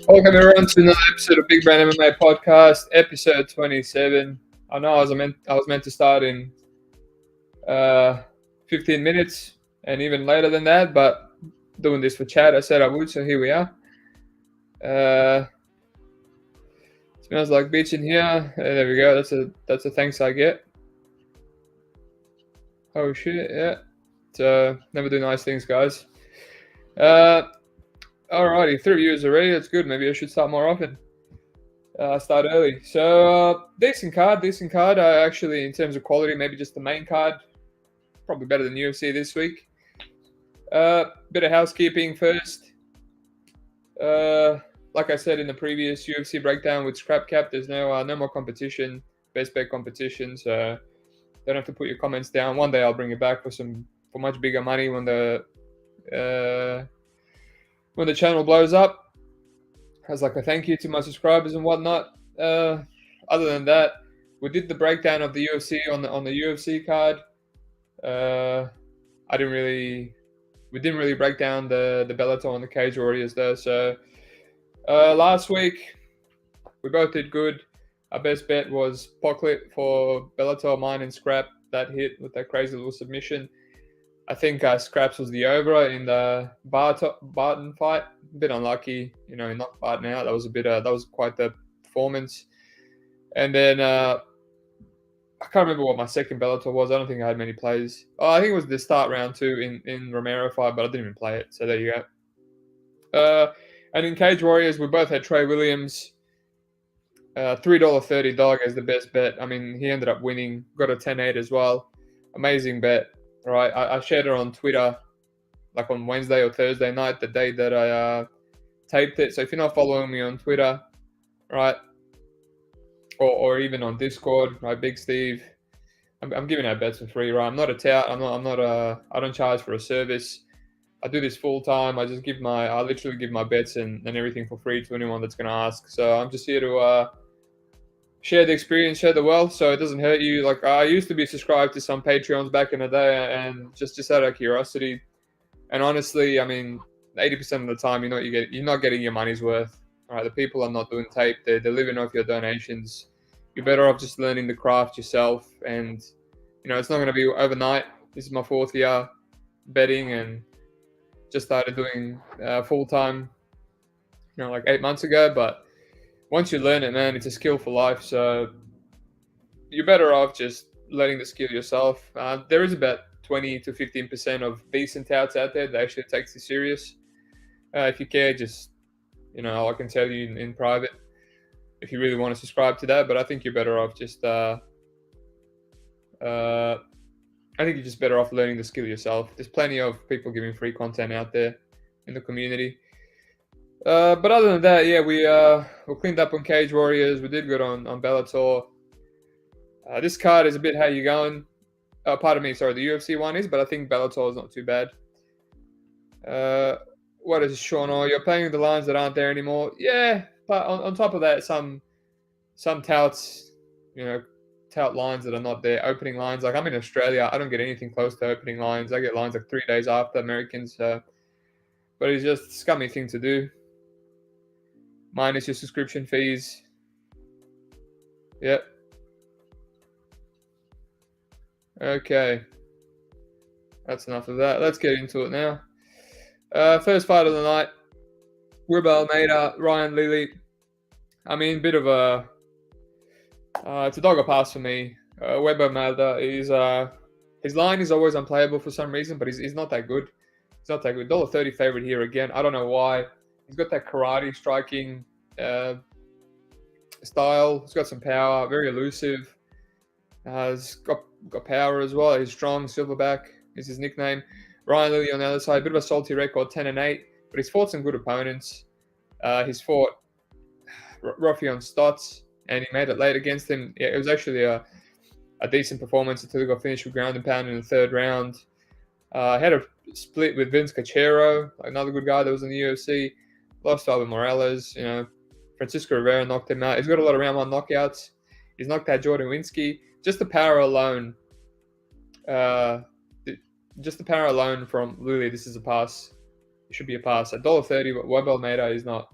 Welcome everyone to another episode of Big Brand MMA Podcast, episode 27. I know I was meant to start in 15 minutes and even later than that, but doing this for chat, I said I would, so here we are. Smells like beach in here. There we go. That's a thanks I get. Oh shit, yeah. So never do nice things, guys. Alrighty, 3 views already. That's good. Maybe I should start more often. Start early. So decent card. Actually, in terms of quality, maybe just the main card. Probably better than UFC this week. Bit of housekeeping first. Like I said in the previous UFC breakdown with Scrap Cap, there's no more competition, best bet competition. So don't have to put your comments down. One day I'll bring it back for much bigger money when the channel blows up, as like a thank you to my subscribers and whatnot. Other than that, we did the breakdown of the UFC on the UFC card. We didn't really break down the Bellator and the Cage Warriors though. So last week we both did good. Our best bet was Pocklet for Bellator, mine and Scrap. That hit with that crazy little submission. I think Scraps was the over in the Barton fight. A bit unlucky, he knocked Barton out. That was quite the performance. And then I can't remember what my second Bellator was. I don't think I had many plays. Oh, I think it was the start round 2 in Romero fight, but I didn't even play it. So there you go. And in Cage Warriors, we both had Trey Williams. $3.30 dog as the best bet. I mean, he ended up winning. Got a 10-8 as well. Amazing bet. Right, I shared it on Twitter, like on Wednesday or Thursday night, the day that I taped it. So if you're not following me on Twitter, right, or even on Discord, right, Big Steve, I'm giving out bets for free, right? I'm not a tout. I don't charge for a service. I do this full time. I literally give my bets and everything for free to anyone that's going to ask. So I'm just here to share the experience, share the wealth, so it doesn't hurt you. Like I used to be subscribed to some Patreons back in the day, and just out of curiosity. And honestly, I mean, 80% of the time, you're not getting your money's worth. All right, the people are not doing tape; they're living off your donations. You're better off just learning the craft yourself, and it's not going to be overnight. This is my 4th year betting, and just started doing full time, like 8 months ago, but once you learn it, man, it's a skill for life. So you're better off just learning the skill yourself. There is about 20 to 15% of decent touts out there that actually takes it serious. If you care, just, I can tell you in private if you really want to subscribe to that. But I think you're better off just, I think you're just better off learning the skill yourself. There's plenty of people giving free content out there in the community. But other than that, yeah, we cleaned up on Cage Warriors. We did good on Bellator. This card is a bit how you going. Pardon me, sorry, the UFC one is, but I think Bellator is not too bad. What is Sean? Oh, you're playing the lines that aren't there anymore. Yeah, but on top of that, some touts, tout lines that are not there. Opening lines, like I'm in Australia, I don't get anything close to opening lines. I get lines like 3 days after Americans. But it's just a scummy thing to do. Minus your subscription fees. Yep. Okay. That's enough of that. Let's get into it now. First fight of the night. Almeida, Ryan Lilly. I mean, bit of a... it's a dog or pass for me. Almeida is... his line is always unplayable for some reason, but he's not that good. He's not that good. $1.30 favorite here again. I don't know why. He's got that karate striking style. He's got some power, very elusive. He's got power as well. He's strong. Silverback is his nickname. Ryan Lilly on the other side, a bit of a salty record, 10-8, but he's fought some good opponents. He's fought Rafion Stotts, and he made it late against him. Yeah, it was actually a decent performance until he got finished with ground and pound in the 3rd round. Had a split with Vince Cachero, another good guy that was in the UFC. Lost to Albert Morales, Francisco Rivera knocked him out. He's got a lot of round 1 knockouts. He's knocked out Jordan Winsky. Just the power alone, from Lilly, this is a pass. It should be a pass. $1.30, but Almeida is not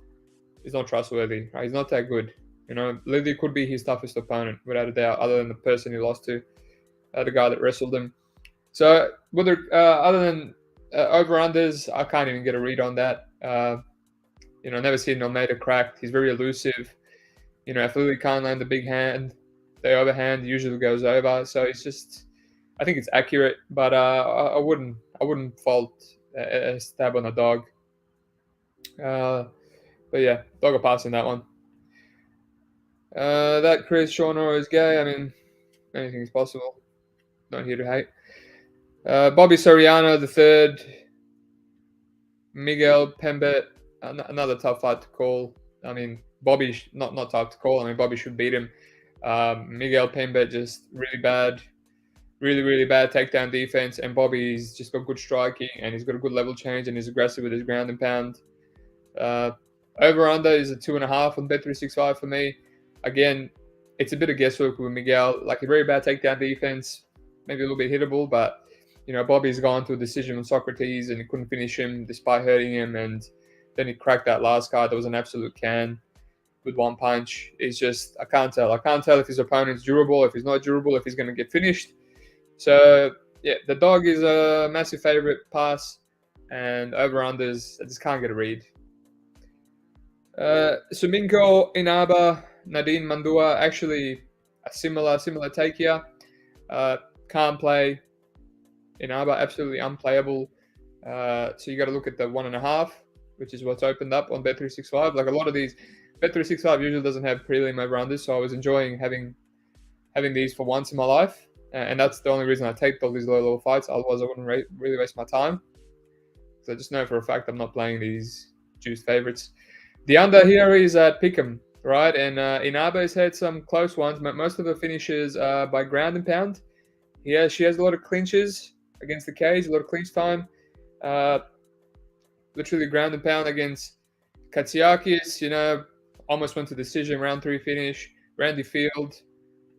is not trustworthy. Right? He's not that good. You know, Lilly could be his toughest opponent, without a doubt, other than the person he lost to, the guy that wrestled him. So, whether other than over-unders, I can't even get a read on that. You know, never seen Almeida cracked. He's very elusive. You know, if Lilly can't land the big hand, the overhand usually goes over. So it's just, I think it's accurate, but I wouldn't fault a stab on a dog. But yeah, dog will pass in that one. That Chris Shawnor is gay. I mean, anything is possible. Not here to hate. Bobby Soriano the third. Miguel Pembet, another tough fight to call. I mean, Bobby not tough to call. I mean, Bobby should beat him. Miguel Pembet just really bad takedown defense, and Bobby's just got good striking, and he's got a good level change, and he's aggressive with his ground and pound. Over under is a 2.5 on Bet365 for me. Again, it's a bit of guesswork with Miguel. Like a very bad takedown defense, maybe a little bit hittable, but you know, Bobby's gone to a decision on Socrates and he couldn't finish him despite hurting him, and then he cracked that last card. That was an absolute can with one punch. It's just, I can't tell. I can't tell if his opponent's durable, if he's not durable, if he's going to get finished. So, yeah, the dog is a massive favorite pass, and over-unders, I just can't get a read. Suminko, Inaba, Nadine Mandua, actually a similar take here. Can't play. Inaba, absolutely unplayable. So you got to look at the 1.5, which is what's opened up on Bet365. Like a lot of these, Bet365 usually doesn't have prelim over-unders, so I was enjoying having these for once in my life. And that's the only reason I taped all these low-level fights. Otherwise, I wouldn't really waste my time. So I just know for a fact I'm not playing these juiced favorites. The under here is at Pick'em, right? And Inaba has had some close ones. Most of the finishes by ground and pound. She has a lot of clinches against the cage, a lot of clinch time. Literally ground and pound against Katsiakis, you know, almost went to decision, round 3 finish. Randy Field,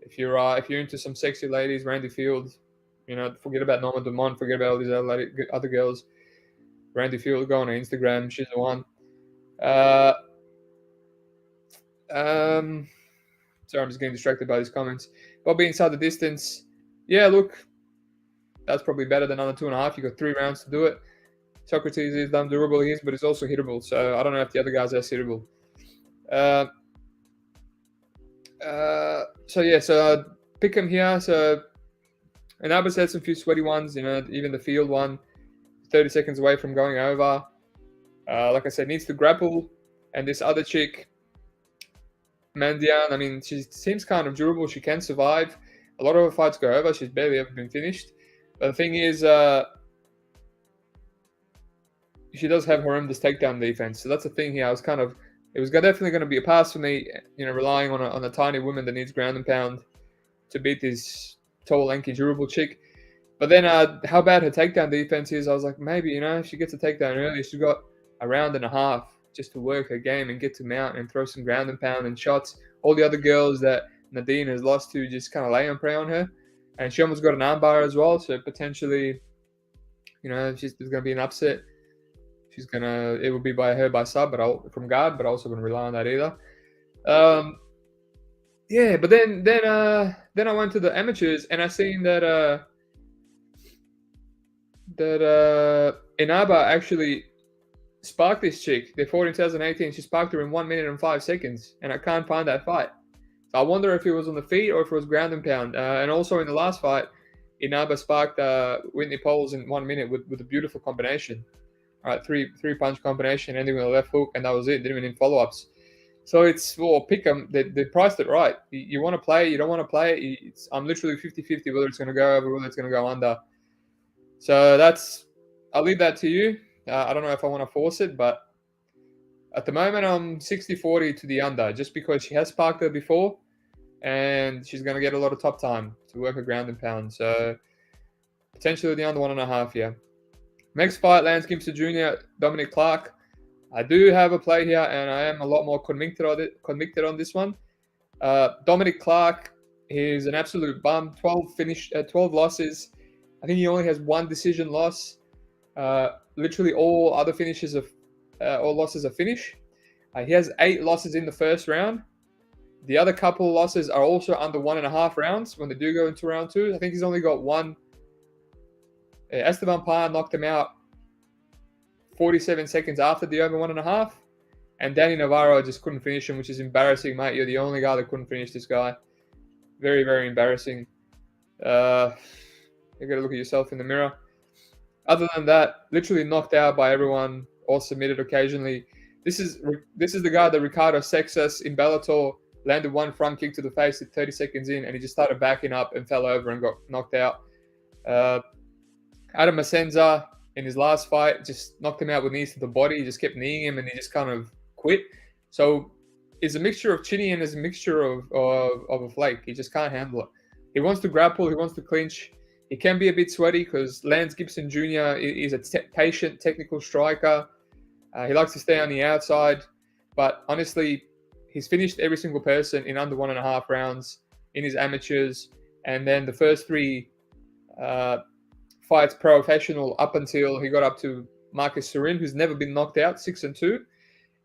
if you're into some sexy ladies, Randy Field, you know, forget about Norma Dumont, forget about all these other girls. Randy Field, go on her Instagram, she's the one. Sorry, I'm just getting distracted by these comments. Bobby inside the distance. Yeah, look, that's probably better than under 2.5. You got 3 rounds to do it. Socrates is damn durable, he is, but he's also hittable. So I don't know if the other guys are hittable. So pick him here. So Inaba's had some few sweaty ones, you know, even the Field one, 30 seconds away from going over. Like I said, needs to grapple. And this other chick, Mandian, I mean, she seems kind of durable. She can survive. A lot of her fights go over. She's barely ever been finished. But the thing is, she does have horrendous takedown defense. So that's the thing here. It was definitely going to be a pass for me, you know, relying on a tiny woman that needs ground and pound to beat this tall, lanky, durable chick. But then how bad her takedown defense is, I was like, maybe, you know, if she gets a takedown early, she's got a round and a half just to work her game and get to mount and throw some ground and pound and shots. All the other girls that Nadine has lost to just kind of lay and prey on her. And she almost got an armbar as well, so potentially, you know, there's going to be an upset. It will be by sub, but from guard, but I also going to rely on that either. Yeah, but then I went to the amateurs and I seen that Inaba actually sparked this chick. They fought in 2018. She sparked her in 1 minute and 5 seconds, and I can't find that fight. So I wonder if it was on the feet or if it was ground and pound. And also in the last fight, Inaba sparked Whitney Poles in 1 minute with a beautiful combination. All right, three punch combination, ending with a left hook, and that was it. Didn't even need follow-ups. So it's pick them. They priced it right. You want to play, you don't want to play. I'm literally 50-50 whether it's going to go over, whether it's going to go under. So I'll leave that to you. I don't know if I want to force it, but at the moment I'm 60-40 to the under, just because she has sparked her before, and she's going to get a lot of top time to work her ground and pound. So potentially the under 1.5 here. Next fight, Lance Gibson Jr., Dominic Clark. I do have a play here, and I am a lot more convicted on this one. Dominic Clark, he's an absolute bum. 12 losses. I think he only has 1 decision loss. Literally all other finishes all losses are finish. He has 8 losses in the first round. The other couple of losses are also under 1.5 rounds when they do go into round 2. I think he's only got one. Esteban Paya knocked him out 47 seconds after the over 1.5. And Danny Navarro just couldn't finish him, which is embarrassing, mate. You're the only guy that couldn't finish this guy. Very, very embarrassing. You got to look at yourself in the mirror. Other than that, literally knocked out by everyone or submitted occasionally. This is the guy that Ricardo Sexas in Bellator landed one front kick to the face at 30 seconds in, and he just started backing up and fell over and got knocked out. Adam Masenza in his last fight just knocked him out with knees to the body. He just kept kneeing him, and he just kind of quit. So it's a mixture of chinny and it's a mixture of a flake. He just can't handle it. He wants to grapple. He wants to clinch. He can be a bit sweaty because Lance Gibson Jr. is a patient, technical striker. He likes to stay on the outside. But honestly, he's finished every single person in under 1.5 rounds in his amateurs. And then the first 3 fights professional up until he got up to Marcus Surin, who's never been knocked out, 6-2.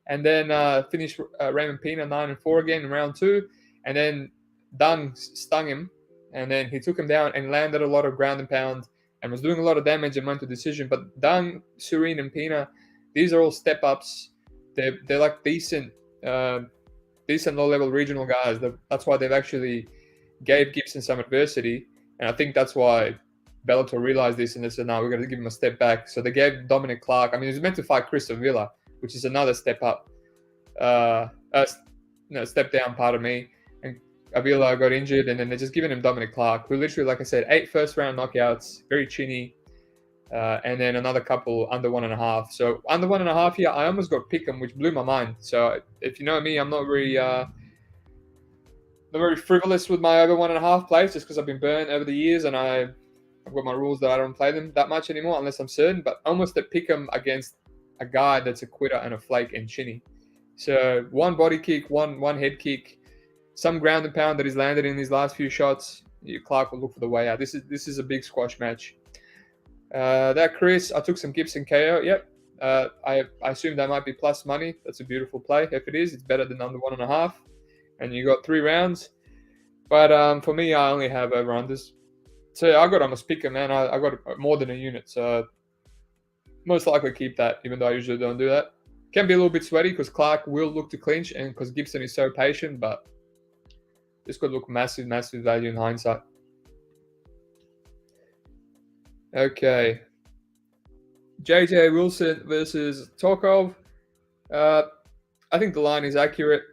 And then finished Raymond Pina 9-4 again in round 2. And then Dung stung him. And then he took him down and landed a lot of ground and pound and was doing a lot of damage and went to decision. But Dung, Surin, and Pina, these are all step-ups. They're like decent low-level regional guys. That's why they've actually gave Gibson some adversity. And I think that's why Bellator realized this and they said, no, we're going to give him a step back. So they gave Dominic Clark. I mean, he was meant to fight Chris Avila, which is another step up. Step down, pardon me. And Avila got injured, and then they're just giving him Dominic Clark, who literally, like I said, 8 first-round knockouts, very chinny, and then another couple under 1.5. So under 1.5 here, I almost got Pick'em, which blew my mind. So if you know me, I'm not very frivolous with my over 1.5 plays, just because I've been burned over the years, and I've got my rules that I don't play them that much anymore unless I'm certain. But almost at Pick'em against a guy that's a quitter and a flake and chinny. So one body kick, one head kick, some ground and pound that he's landed in his last few shots. Clark will look for the way out. This is a big squash match. That Chris, I took some Gibson KO. Yep. I assume that might be plus money. That's a beautiful play. If it is, it's better than under 1.5. And you got 3 rounds. But for me, I only have over-unders. So I got almost Pick'em, man. I got more than a unit. So most likely keep that, even though I usually don't do that. Can be a little bit sweaty because Clark will look to clinch and because Gibson is so patient, but this could look massive, massive value in hindsight. Okay. JJ Wilson versus Tokov. I think the line is accurate.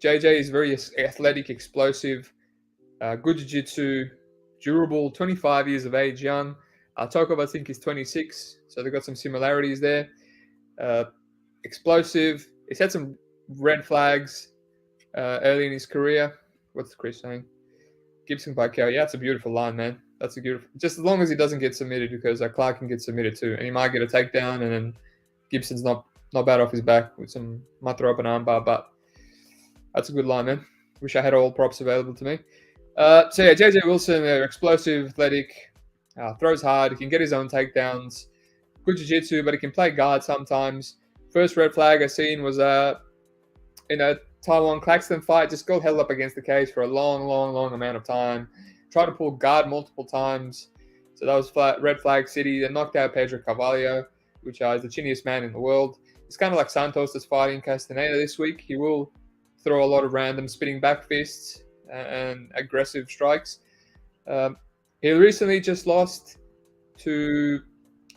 JJ is very athletic, explosive, good jiu-jitsu, durable, 25 years of age, young. Tokov, I think, is 26, so they've got some similarities there. Explosive. He's had some red flags early in his career. What's Chris saying? Gibson by KO. Yeah, that's a beautiful line, man. That's a beautiful. Just as long as he doesn't get submitted, because Clark can get submitted too, and he might get a takedown, and then Gibson's not bad off his back with some might throw up an armbar, but that's a good line, man. Wish I had all props available to me. So yeah, JJ Wilson, explosive, athletic, throws hard. He can get his own takedowns. Good jiu-jitsu, but he can play guard sometimes. First red flag I seen was in a Taiwan Claxton fight. Just got held up against the cage for a long amount of time. Tried to pull guard multiple times. So that was red flag city. They knocked out Pedro Carvalho, which is the chinniest man in the world. It's kind of like Santos that's fighting Castaneda this week. He will throw a lot of random spinning back fists and aggressive strikes. He recently just lost to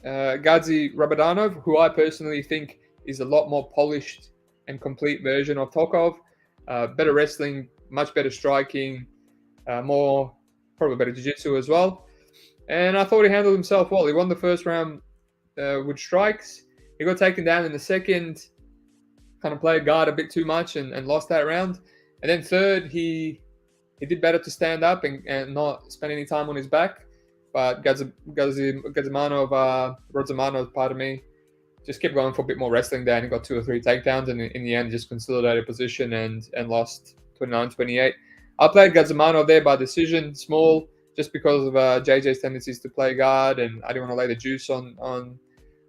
Gadzi Rabadanov, who I personally think is a lot more polished and complete version of Tokov. Better wrestling, much better striking, probably better jiu-jitsu as well. And I thought he handled himself well. He won the first round with strikes. He got taken down in the second, kind of played guard a bit too much and lost that round. And then third, he did better to stand up and not spend any time on his back. But Rodzamano, pardon me, just kept going for a bit more wrestling there, and he got 2 or 3 takedowns, and in the end just consolidated position and lost 29-28. I played Gazimano there by decision, small, just because of JJ's tendencies to play guard, and I didn't want to lay the juice on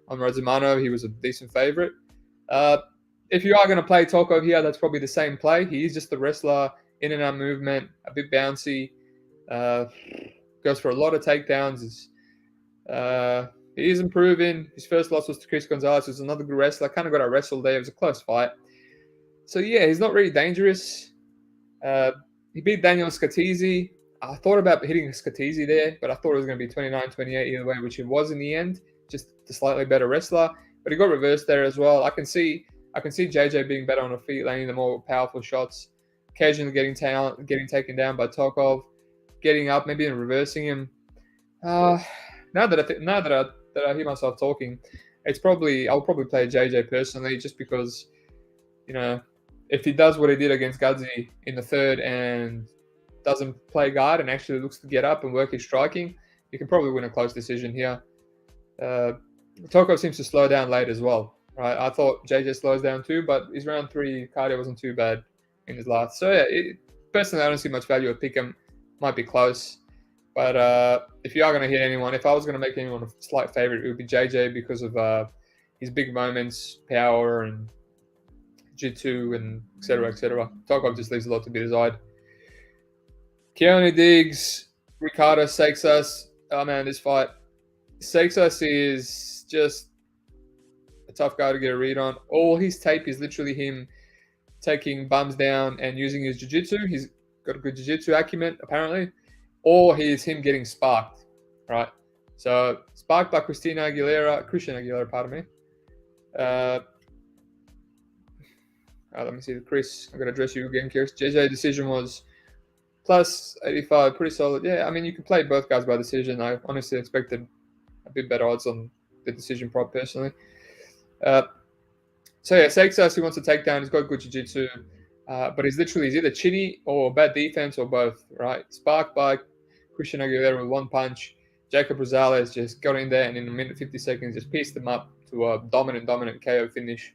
Rodzamano. He was a decent favorite. if you are going to play Tokov here, that's probably the same play. He is just a wrestler, in and out movement, a bit bouncy, goes for a lot of takedowns. He is improving. His first loss was to Chris Gonzalez, who's another good wrestler. Kind of got a wrestle there. It was a close fight. So yeah, he's not really dangerous. He beat Daniel Scatizzi. I thought about hitting Scatizzi there, but I thought it was going to be 29-28 either way, which it was in the end. Just a slightly better wrestler, but he got reversed there as well. I can see JJ being better on the feet, landing the more powerful shots, occasionally getting taken down by Tokov, getting up, maybe even reversing him. Now that I hear myself talking, I'll probably play JJ personally, just because, if he does what he did against Gudzi in the third and doesn't play guard and actually looks to get up and work his striking, he can probably win a close decision here. Tokov seems to slow down late as well, right? I thought JJ slows down too, but his round 3 cardio wasn't too bad in his last. So yeah, personally, I don't see much value at Pick'em. Might be close. But if you are going to hit anyone, if I was going to make anyone a slight favorite, it would be JJ because of his big moments, power, and jiu-jitsu, and etc., etc. Tokov just leaves a lot to be desired. Keone Diggs, Ricardo Seixas. Oh man, this fight. Seixas is just a tough guy to get a read on. All his tape is literally him taking bums down and using his jiu-jitsu. He's got a good jiu-jitsu acumen, apparently. Or he's him getting sparked, right? So, sparked by Christian Aguilera, pardon me. Let me see, Chris. I'm going to address you again, Chris. JJ decision was plus 85, pretty solid. Yeah, I mean, you can play both guys by decision. I honestly expected a bit better odds on the decision prop, personally. So yeah, Seixas, he wants to take down. He's got good jiu-jitsu, but he's either chinny or bad defense or both, right? Sparked by Christian Aguilera with one punch. Jacob Rosales just got in there and in a minute 50 seconds just pieced him up to a dominant KO finish.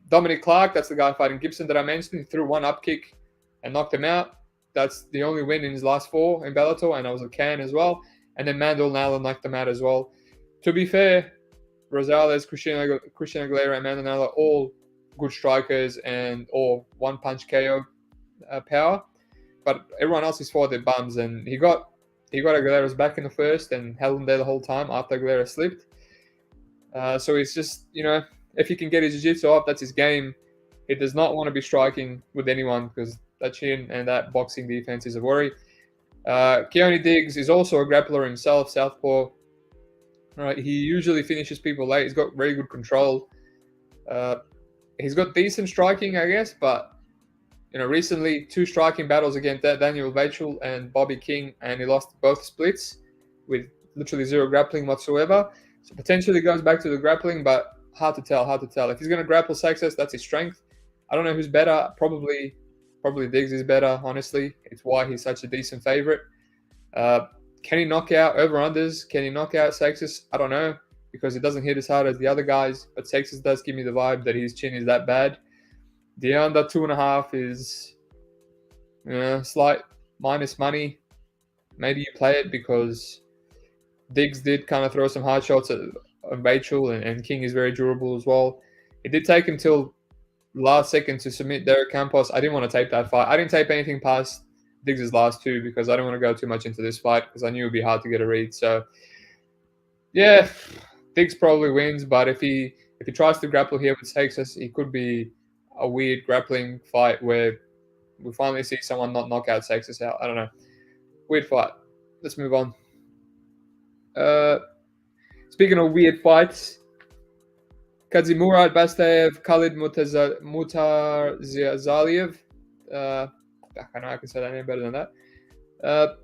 Dominic Clark, that's the guy fighting Gibson that I mentioned. He threw one up kick and knocked him out. That's the only win in his last 4 in Bellator, and I was a can as well. And then Mandel Nalla knocked him out as well. To be fair, Rosales, Christian Aguilera, and Mandel Nalla, all good strikers and all one-punch KO power. But everyone else is for their bums, and he got Aguilera's back in the first and held him there the whole time after Aguilera slipped. So he's just, if he can get his jiu-jitsu up, that's his game. He does not want to be striking with anyone because that chin and that boxing defense is a worry. Keone Diggs is also a grappler himself, southpaw. Right, he usually finishes people late. He's got very good control. He's got decent striking, I guess, but recently 2 striking battles against Daniel Vachel and Bobby King, and he lost both splits with literally 0 grappling whatsoever. So potentially goes back to the grappling, but hard to tell. If he's going to grapple Seixas, that's his strength. I don't know who's better. Probably Diggs is better, honestly. It's why he's such a decent favorite. Can he knock out over-unders? Can he knock out Seixas? I don't know, because he doesn't hit as hard as the other guys, but Seixas does give me the vibe that his chin is that bad. The under 2.5 is slight minus money. Maybe you play it because Diggs did kind of throw some hard shots at Rachel, and King is very durable as well. It did take him till last second to submit Derek Campos. I didn't want to tape that fight. I didn't tape anything past Diggs' last 2 because I didn't want to go too much into this fight because I knew it would be hard to get a read. So, yeah, Diggs probably wins, but if he tries to grapple here with Seixas, it could be a weird grappling fight where we finally see someone not knock out Seixas out. I don't know. Weird fight. Let's move on. Speaking of weird fights, Kadzimurad Bastayev, Khalid Mutazaliev. I know I can say that name better than that.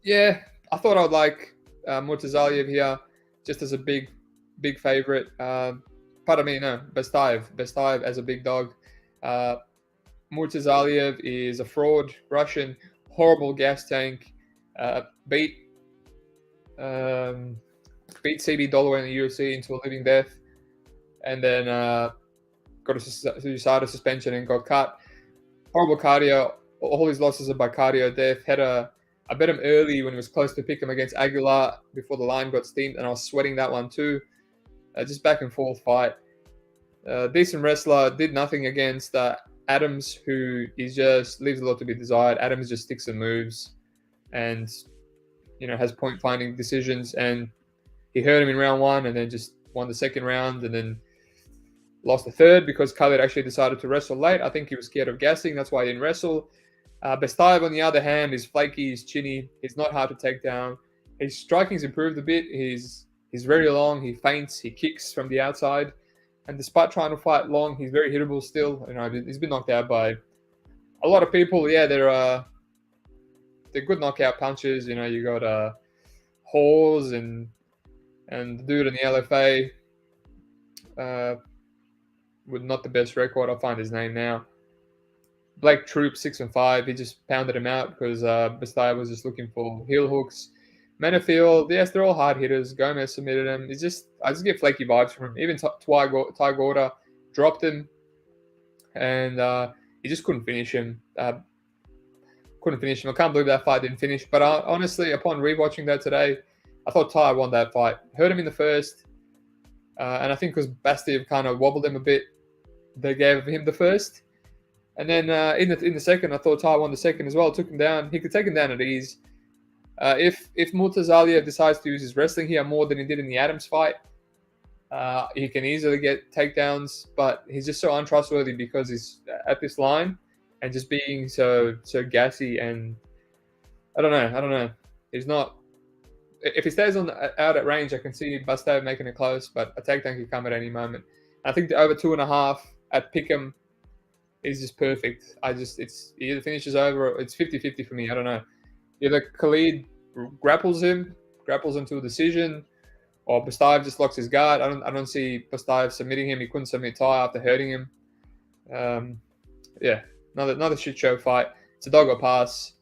Yeah, I thought I would like Mutazaliev here, just as a big favorite. Pardon me, no, Bastayev as a big dog. Mutazaliev is a fraud, Russian, horrible gas tank. Beat CB Dollaway in the UFC into a living death, and then got a USADA suspension and got cut. Horrible cardio. All his losses are by cardio death. I bet him early when he was close to pick him against Aguilar before the line got steamed, and I was sweating that one too. Just back and forth fight. Decent wrestler, did nothing against Adams, who is just leaves a lot to be desired. Adams just sticks and moves, and has point finding decisions. And he hurt him in round 1, and then just won the second round, and then lost the third because Khalid actually decided to wrestle late. I think he was scared of gassing. That's why he didn't wrestle. Bestayev, on the other hand, is flaky, he's chinny, he's not hard to take down. His striking's improved a bit. He's very long, he feints, he kicks from the outside. And despite trying to fight long, he's very hittable still. He's been knocked out by a lot of people. Yeah, they're good knockout punches. You got Hawes and the dude in the LFA with not the best record. I'll find his name now. Blake Troop, 6-5. He just pounded him out because Bestayev was just looking for heel hooks. Manifield, yes, they're all hard hitters. Gomez submitted him. I just get flaky vibes from him. Even Ty Gorda dropped him, and he just couldn't finish him. I can't believe that fight didn't finish. But honestly, upon rewatching that today, I thought Ty won that fight. Hurt him in the first, and I think because Bastiev kind of wobbled him a bit, they gave him the first. And then in the second, I thought Ty won the second as well. Took him down. He could take him down at ease. If Murtazaliev decides to use his wrestling here more than he did in the Adams fight, he can easily get takedowns. But he's just so untrustworthy because he's at this line and just being so gassy. And I don't know. He's not. If he stays out at range, I can see Bestayev making it close. But a takedown can come at any moment. I think the over 2.5 at Pick'em is just perfect. It's either finishes over or it's 50-50 for me. I don't know. Either Khalid grapples him to a decision, or Bestayev just locks his guard. I don't see Bestayev submitting him. He couldn't submit Ty after hurting him. Another shit show fight. It's a dog or pass.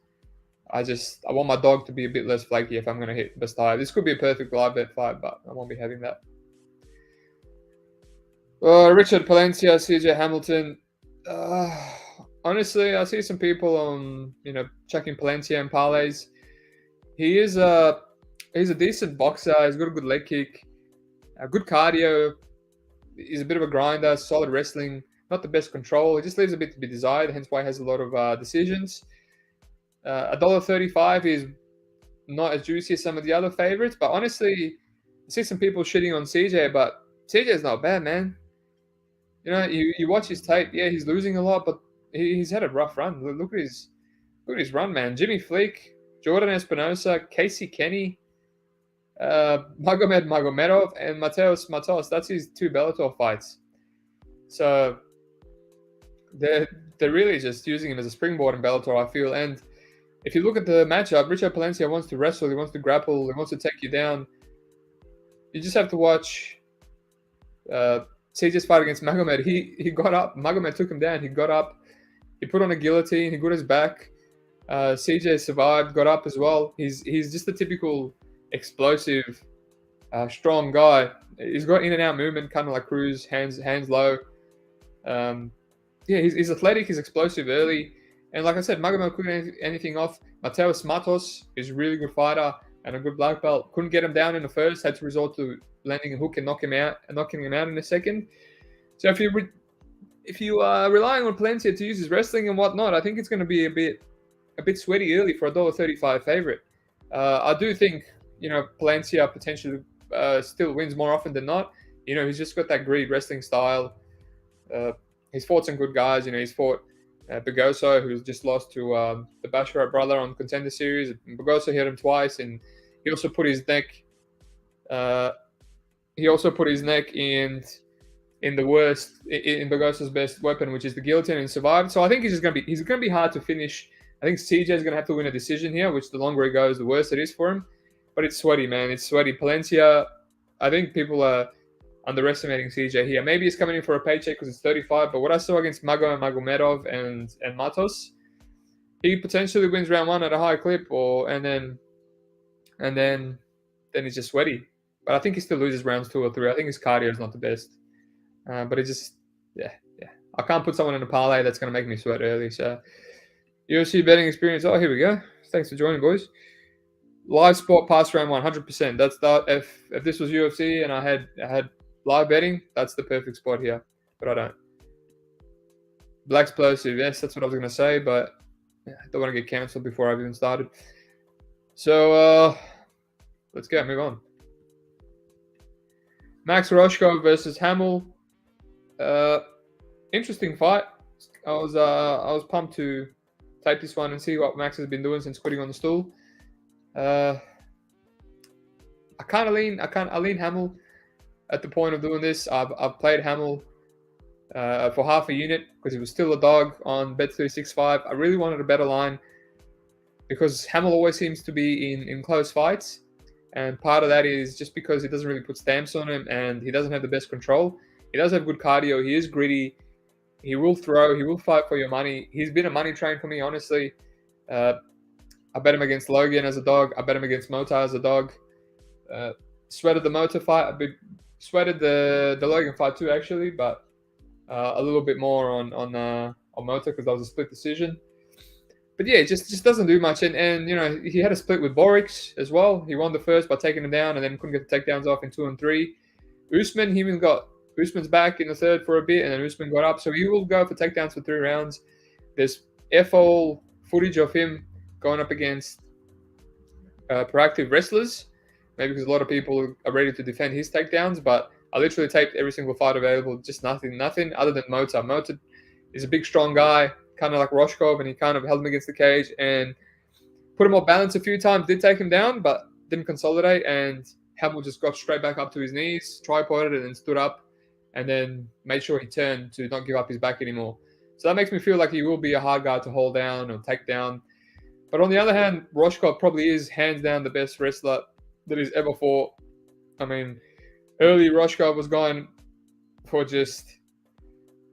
I want my dog to be a bit less flaky if I'm going to hit Bestayev. This could be a perfect live bet fight, but I won't be having that. Richard Palencia, CJ Hamilton. Honestly, I see some people on, checking Palencia and parlays. He's a decent boxer. He's got a good leg kick, good cardio. He's a bit of a grinder, solid wrestling, not the best control. He just leaves a bit to be desired, hence why he has a lot of decisions. $1.35 is not as juicy as some of the other favorites, but honestly, I see some people shitting on CJ, but CJ's not bad, man. You watch his tape. Yeah, he's losing a lot, but he's had a rough run. Look at his run, man. Jimmy Fleek, Jordan Espinosa, Casey Kenny, Magomed Magomedov, and Mateus Matos. That's his 2 Bellator fights. So they're really just using him as a springboard in Bellator, I feel. And if you look at the matchup, Richard Palencia wants to wrestle, he wants to grapple, he wants to take you down. You just have to watch CJ's fight against Magomed. He got up. Magomed took him down. He got up. He put on a guillotine. He got his back. CJ survived, got up as well. He's just a typical explosive, strong guy. He's got in and out movement, kind of like Cruz, hands low. He's athletic. He's explosive early. And like I said, Magomed couldn't get anything off. Mateus Matos is a really good fighter and a good black belt. Couldn't get him down in the first. Had to resort to landing a hook and knocking him out in the second. So if you are relying on Palencia to use his wrestling and whatnot, I think it's going to be a bit sweaty early for a $1.35 favorite. I do think Palencia potentially still wins more often than not. He's just got that greed wrestling style. He's fought some good guys. He's fought Begoso, who's just lost to the Basharat brother on Contender Series. Begoso hit him twice, and he also put his neck. In the worst, in Begoso's best weapon, which is the guillotine, and survived. So I think he's going to be hard to finish. I think CJ is going to have to win a decision here, which the longer he goes, the worse it is for him. But it's sweaty, man. It's sweaty. Palencia, I think people are underestimating CJ here. Maybe he's coming in for a paycheck because it's 35. But what I saw against Magomedov and Matos, he potentially wins round 1 at a high clip, and then he's just sweaty. But I think he still loses rounds 2 or 3. I think his cardio is not the best. But it just, I can't put someone in a parlay that's going to make me sweat early. So, UFC betting experience. Oh, here we go. Thanks for joining, boys. Live sport pass round 100%. That's if this was UFC and I had live betting, that's the perfect spot here. but I don't. Black Explosive, yes, that's what I was going to say, but I don't want to get cancelled before I've even started. So, let's go, move on. Max Roshkov versus Hamill. Interesting fight. I was pumped to tape this one and see what Max has been doing since quitting on the stool. I lean Hamill at the point of doing this. I've played Hamill for half a unit because he was still a dog on Bet365. I really wanted a better line because Hamill always seems to be in close fights. And part of that is just because he doesn't really put stamps on him and he doesn't have the best control. He does have good cardio. He is gritty. He will throw. He will fight for your money. He's been a money train for me, honestly. I bet him against Logan as a dog. I bet him against Mota as a dog. Sweated the Mota fight. Sweated the Logan fight too, actually, but a little bit more on Mota because that was a split decision. But yeah, it just doesn't do much. And you know, he had a split with Borics as well. He won the first by taking him down and then couldn't get the takedowns off in 2 and 3. Usman's back in the third for a bit, and then Usman got up. So he will go for takedowns for 3 rounds. There's FOL footage of him going up against proactive wrestlers, maybe because a lot of people are ready to defend his takedowns, but I literally taped every single fight available, just nothing other than Mota. Mota is a big, strong guy, kind of like Roshkov, and he kind of held him against the cage and put him off balance a few times, did take him down, but didn't consolidate, and Hamill just got straight back up to his knees, tripoded, and then stood up, and then made sure he turned to not give up his back anymore. So that makes me feel like he will be a hard guy to hold down or take down. But on the other hand, Roshkov probably is hands down the best wrestler that he's ever fought. I mean, early Roshkov was going for just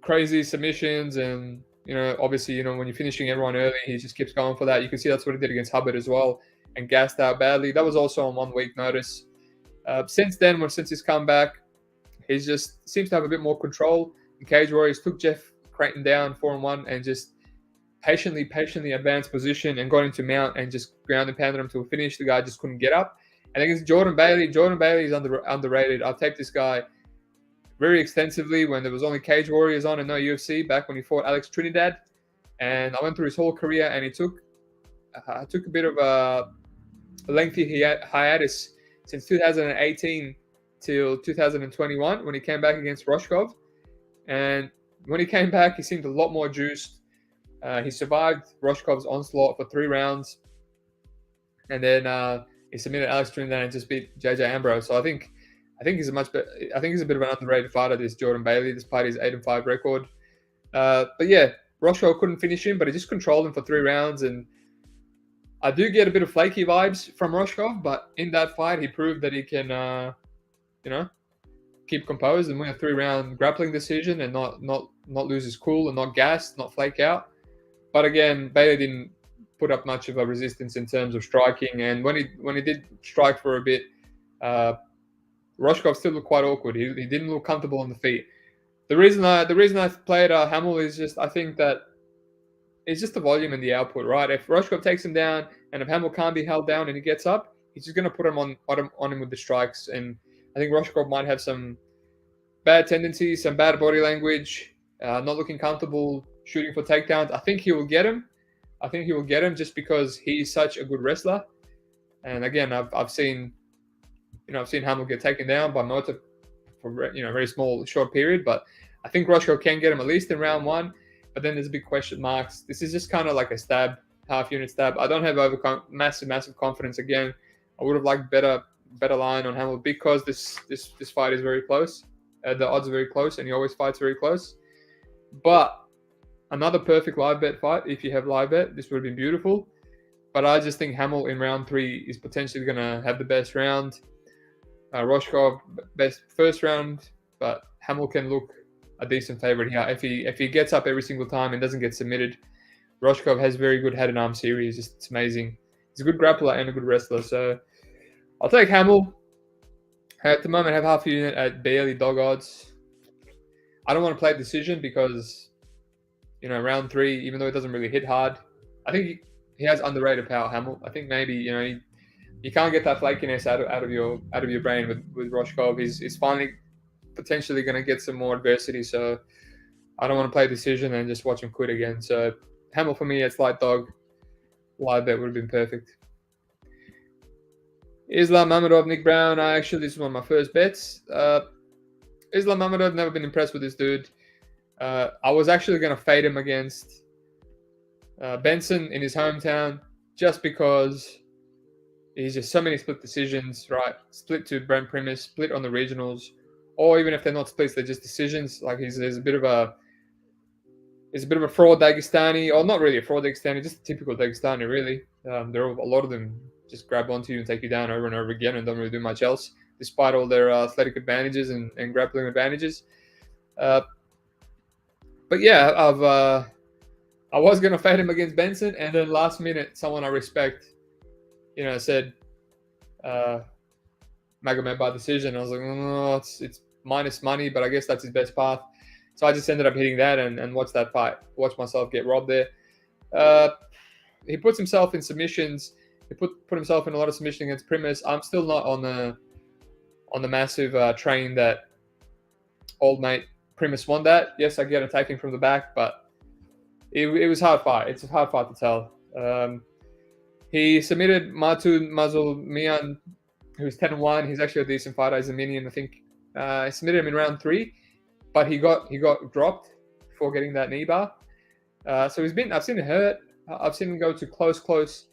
crazy submissions, and you know, obviously, you know, when you're finishing everyone early, he just keeps going for that. You can see that's what he did against Hubbard as well, and gassed out badly. That was also on 1 week notice. Since he's come back, he just seems to have a bit more control. In Cage Warriors, took Jeff Creighton down 4-1 and just patiently advanced position and got into mount and just ground and pounded him to a finish. The guy just couldn't get up. And against Jordan Bailey is underrated. I've taped this guy very extensively when there was only Cage Warriors on and no UFC, back when he fought Alex Trinidad. And I went through his whole career, and he took a bit of a lengthy hiatus since 2018 till 2021 when he came back against Roshkov. And when he came back, he seemed a lot more juiced. He survived Roshkov's onslaught for 3 rounds. And then he submitted Alex Trinidad and just beat JJ Ambrose. So I think he's a bit of an underrated fighter, this Jordan Bailey, despite his 8-5 record. But yeah, Roshkov couldn't finish him, but he just controlled him for 3 rounds. And I do get a bit of flaky vibes from Roshkov, but in that fight, he proved that he can, keep composed and win a 3-round grappling decision and not lose his cool and not gas, not flake out. But again, Bailey didn't put up much of a resistance in terms of striking, and when he did strike for a bit, Roshkov still looked quite awkward. He didn't look comfortable on the feet. The reason I played Hamill is just I think that it's just the volume and the output, right? If Roshkov takes him down, and if Hamill can't be held down and he gets up, he's just going to put him on him with the strikes. And I think Roshkov might have some bad tendencies, some bad body language, not looking comfortable shooting for takedowns. I think he will get him. Just because he's such a good wrestler. And again, I've seen Hamill get taken down by Mota for a very small, short period. But I think Roshkov can get him at least in round 1. But then there's big question marks. This is just kind of like a stab, half-unit stab. I don't have massive confidence. Again, I would have liked better line on Hamill because this fight is very close. The odds are very close, and he always fights very close. But another perfect live bet fight, if you have live bet, this would have been beautiful. But I just think Hamill in round 3 is potentially going to have the best round. Roshkov, best first round, but Hamill can look a decent favorite here. If he gets up every single time and doesn't get submitted, Roshkov has very good head and arm series. It's amazing. He's a good grappler and a good wrestler. So I'll take Hamill. At the moment, I have half a unit at barely dog odds. I don't want to play decision because, round 3, even though it doesn't really hit hard, I think he has underrated power, Hamill. I think maybe, you can't get that flakiness out of your brain with Roshkov. He's finally potentially going to get some more adversity. So I don't want to play decision and just watch him quit again. So Hamill for me, it's light dog. Live bet would have been perfect. Islam Mamedov, Nick Brown. This is one of my first bets. Islam Mamedov, never been impressed with this dude. I was actually going to fade him against Benson in his hometown just because he's just so many split decisions, right? Split to Brent Primus, split on the regionals, or even if they're not splits, they're just decisions. Like he's a bit of a fraud Dagestani, or not really a fraud Dagestani, just a typical Dagestani, really. There are a lot of them just grab onto you and take you down over and over again and don't really do much else, despite all their athletic advantages and grappling advantages. But yeah, I was going to fade him against Benson, and then last minute, someone I respect, said Magomed by decision. I was like, no, it's minus money, but I guess that's his best path. So I just ended up hitting that and watched that fight. Watched myself get robbed there. He puts himself in submissions. He put himself in a lot of submission against Primus. I'm still not on the massive train that old mate Primus won that. Yes, I get attacking from the back, but it was a hard fight. It's a hard fight to tell. He submitted Matu Mazulmian, who's 10-1. He's actually a decent fighter. He's a minion, I think. I submitted him in round 3, but he got dropped before getting that knee bar. So I've seen it hurt. I've seen him go to close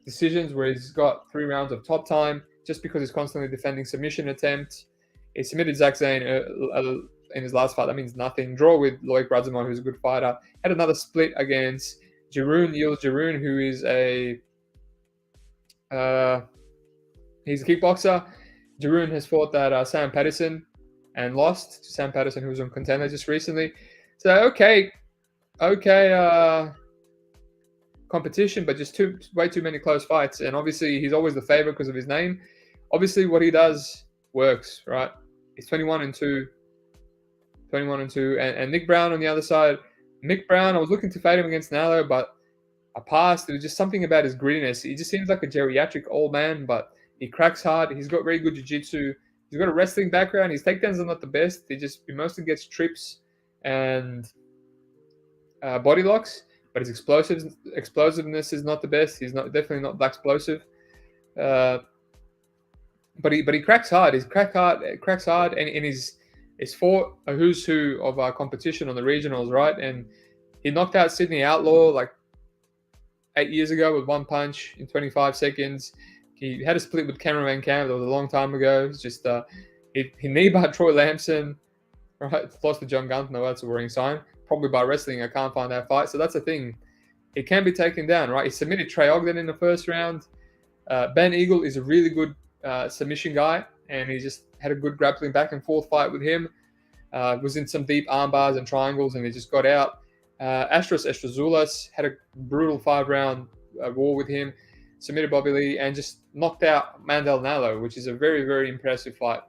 decisions where he's got 3 rounds of top time just because he's constantly defending submission attempts. He submitted Zach Zane in his last fight. That means nothing. Draw with Loic Radzimon, who's a good fighter. Had another split against Yields Jaroon, who is he's a kickboxer. Jaroon has fought that Sam Patterson and lost to Sam Patterson, who was on Contender just recently. So okay competition, but just way too many close fights. And obviously he's always the favorite because of his name. Obviously what he does works, right? He's 21-2. And Nick Brown on the other side. Nick Brown, I was looking to fade him against Nalo, but I passed. There was just something about his grittiness. He just seems like a geriatric old man, but he cracks hard. He's got very good jiu-jitsu. He's got a wrestling background. His takedowns are not the best. He mostly gets trips and body locks, but his explosiveness is not the best. He's definitely not black explosive. But he cracks hard. He cracks hard, and he's fought a who's who of our competition on the regionals, right? And he knocked out Sydney Outlaw like 8 years ago with one punch in 25 seconds. He had a split with Cameron Van Camp. That was a long time ago. It's just he knee-barred Troy Lampson, right? Lost to John Gunther. That's a worrying sign. Probably by wrestling. I can't find that fight. So that's the thing. He can be taken down, right? He submitted Trey Ogden in the first round. Ben Eagle is a really good submission guy, and he just had a good grappling back and forth fight with him. Was in some deep arm bars and triangles, and he just got out. Astros Estrozoulas had a brutal 5-round war with him. Submitted Bobby Lee and just knocked out Mandel Nalo, which is a very, very impressive fight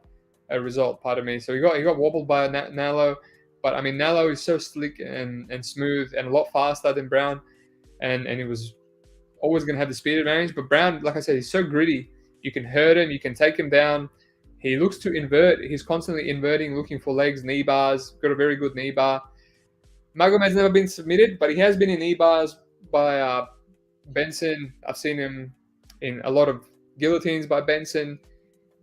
result, pardon me. So he got wobbled by Nalo, but I mean Nalo is so slick and smooth and a lot faster than Brown, and he was always going to have the speed advantage. But Brown, like I said, he's so gritty. You can hurt him, you can take him down. He looks to invert. He's constantly inverting, looking for legs, knee bars. Got a very good knee bar. Magomed's never been submitted, but he has been in knee bars by Benson. I've seen him in a lot of guillotines by Benson.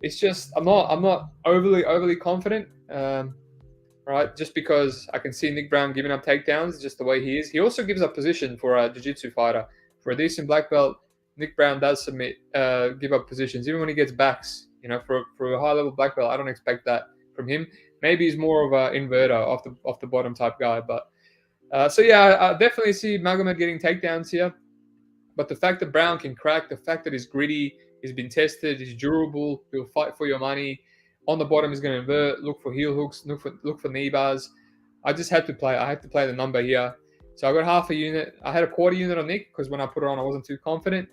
It's just I'm not overly confident, right? Just because I can see Nick Brown giving up takedowns, just the way he is. He also gives up position for a jiu-jitsu fighter. For a decent black belt, Nick Brown does give up positions, even when he gets backs. For a high-level black belt, I don't expect that from him. Maybe he's more of an inverter, off the bottom type guy. But so yeah, I definitely see Magomed getting takedowns here. But the fact that Brown can crack, the fact that he's gritty, he's been tested, he's durable, he'll fight for your money. On the bottom, he's going to invert, look for heel hooks, look for knee bars. I had to play the number here. So I got half a unit. I had a quarter unit on Nick because when I put it on, I wasn't too confident.